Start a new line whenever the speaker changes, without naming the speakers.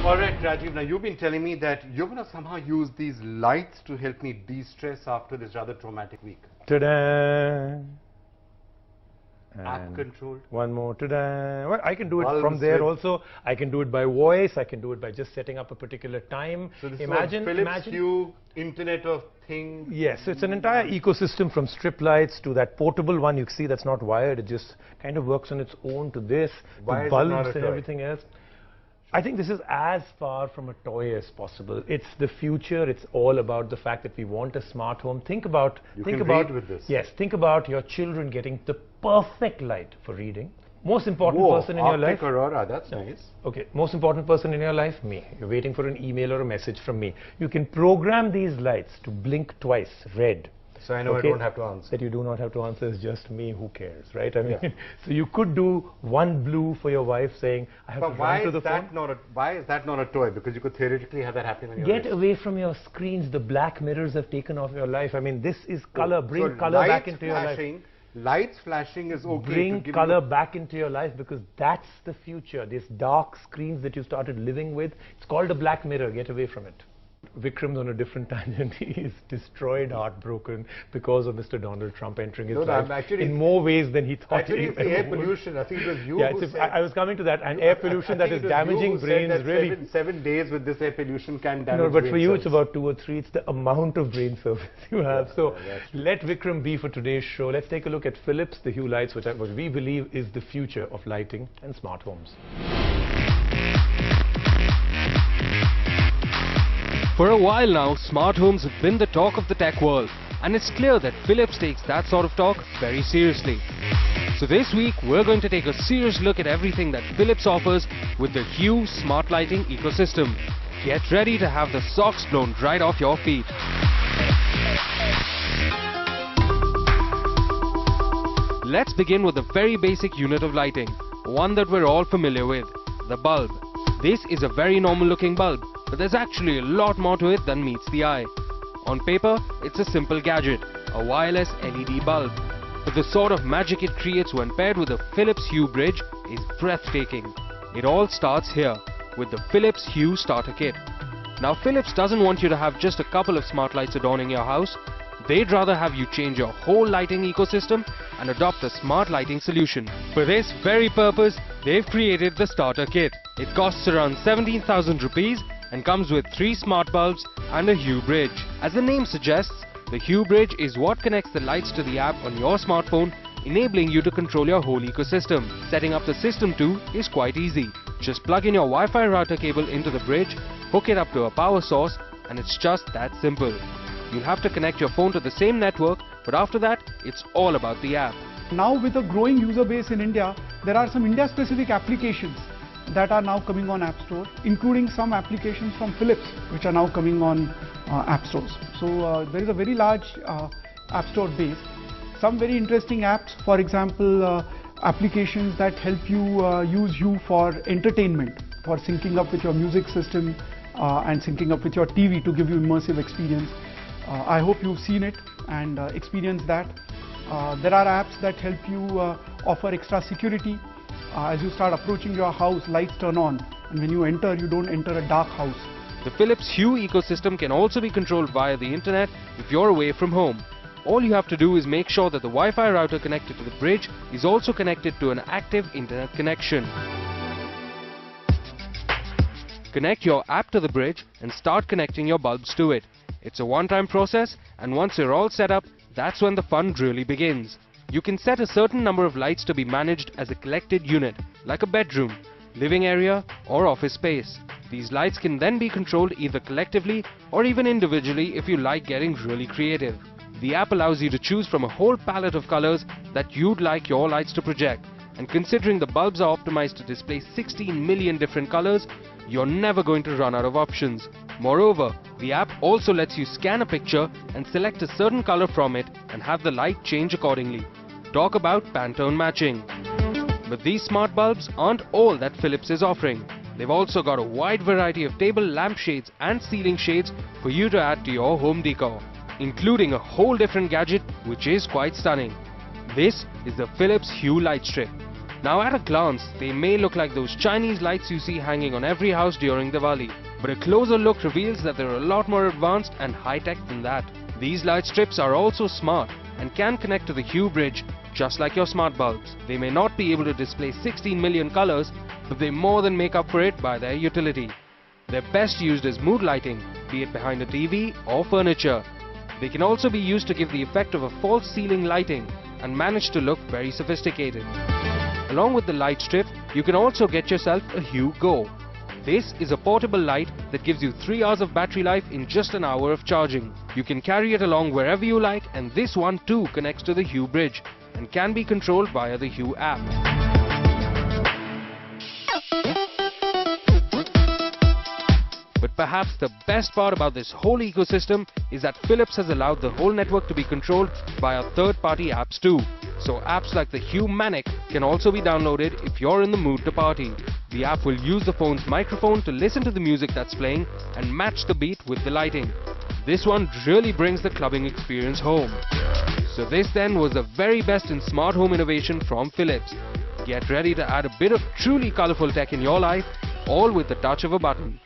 All right, Rajiv, now you've been telling me that you're going to somehow use these lights to help me de-stress after this rather traumatic week.
Ta-da!
App controlled.
One more, ta-da! Well, I can do it
Bulbs
from there
with...
also. I can do it by voice. I can do it by just setting up a particular time.
So this
imagine,
is Philips Hue Internet of Things.
Yes, so it's an entire ecosystem from strip lights to that portable one you see that's not wired. It just kind of works on its own, to this,
Why
to bulbs and everything else. I think this is as far from a toy as possible. It's the future. It's all about the fact that we want a smart home. Think about
with this.
Yes, think about your children getting the perfect light for reading. Most important person in your life.
Aurora, that's nice.
Okay, most important person in your life, me. You're waiting for an email or a message from me. You can program these lights to blink twice, red.
So I know I don't have to answer.
That you do not have to answer is just me, who cares, right? I mean, so you could do one blue for your wife saying, I have to run to the phone.
Why is that not a toy? Because you could theoretically have that happening on your
Get
wrist.
away from your screens. The black mirrors have taken off your life. I mean, this is color. Bring color back into your life.
Lights flashing is okay.
Bring color back into your life, because that's the future. These dark screens that you started living with, it's called a black mirror. Get away from it. Vikram's on a different tangent. He is destroyed, heartbroken because of Mr. Donald Trump entering his life in more ways than he thought.
Actually, it's the air pollution. I think it was you who said...
I was coming to that. And air pollution that is damaging brains, really.
7 days with this air pollution can damage brains.
No, but for you it's about 2 or 3. It's the amount of brain surface you have. So let Vikram be for today's show. Let's take a look at Philips, the Hue lights, which we believe is the future of lighting and smart homes.
For a while now, smart homes have been the talk of the tech world, and it's clear that Philips takes that sort of talk very seriously. So this week, we're going to take a serious look at everything that Philips offers with the Hue smart lighting ecosystem. Get ready to have the socks blown right off your feet. Let's begin with a very basic unit of lighting, one that we're all familiar with, the bulb. This is a very normal looking bulb, but there's actually a lot more to it than meets the eye. On paper, it's a simple gadget, a wireless LED bulb. But the sort of magic it creates when paired with a Philips Hue bridge is breathtaking. It all starts here, with the Philips Hue Starter Kit. Now Philips doesn't want you to have just a couple of smart lights adorning your house. They'd rather have you change your whole lighting ecosystem and adopt a smart lighting solution. For this very purpose, they've created the Starter Kit. It costs around 17,000 rupees and comes with 3 smart bulbs and a Hue bridge. As the name suggests, the Hue bridge is what connects the lights to the app on your smartphone, enabling you to control your whole ecosystem. Setting up the system too is quite easy. Just plug in your Wi-Fi router cable into the bridge, hook it up to a power source, and it's just that simple. You'll have to connect your phone to the same network, but after that, it's all about the app.
Now with a growing user base in India, there are some India-specific applications that are now coming on App Store, including some applications from Philips, which are now coming on App Stores. So there is a very large App Store base. Some very interesting apps, for example, applications that help you use Hue for entertainment, for syncing up with your music system and syncing up with your TV to give you immersive experience. I hope you've seen it and experienced that. There are apps that help you offer extra security. As you start approaching your house, lights turn on, and when you enter, you don't enter a dark house.
The Philips Hue ecosystem can also be controlled via the internet if you're away from home. All you have to do is make sure that the Wi-Fi router connected to the bridge is also connected to an active internet connection. Connect your app to the bridge and start connecting your bulbs to it. It's a one-time process, and once you're all set up, that's when the fun really begins. You can set a certain number of lights to be managed as a collected unit, like a bedroom, living area or office space. These lights can then be controlled either collectively or even individually if you like getting really creative. The app allows you to choose from a whole palette of colors that you'd like your lights to project, and considering the bulbs are optimized to display 16 million different colors, you're never going to run out of options. Moreover, the app also lets you scan a picture and select a certain color from it and have the light change accordingly. Talk about Pantone matching. But these smart bulbs aren't all that Philips is offering. They've also got a wide variety of table lampshades and ceiling shades for you to add to your home decor, including a whole different gadget which is quite stunning. This is the Philips Hue light strip. Now at a glance, they may look like those Chinese lights you see hanging on every house during Diwali. But a closer look reveals that they're a lot more advanced and high-tech than that. These light strips are also smart and can connect to the Hue bridge, just like your smart bulbs. They may not be able to display 16 million colors, but they more than make up for it by their utility. They're best used as mood lighting, be it behind a TV or furniture. They can also be used to give the effect of a false ceiling lighting and manage to look very sophisticated. Along with the light strip, you can also get yourself a Hue Go. This is a portable light that gives you 3 hours of battery life in just an hour of charging. You can carry it along wherever you like, and this one too connects to the Hue bridge and can be controlled via the Hue app. But perhaps the best part about this whole ecosystem is that Philips has allowed the whole network to be controlled via third-party apps too. So apps like the Hue Manic can also be downloaded if you're in the mood to party. The app will use the phone's microphone to listen to the music that's playing and match the beat with the lighting. This one really brings the clubbing experience home. So this then was the very best in smart home innovation from Philips. Get ready to add a bit of truly colorful tech in your life, all with the touch of a button.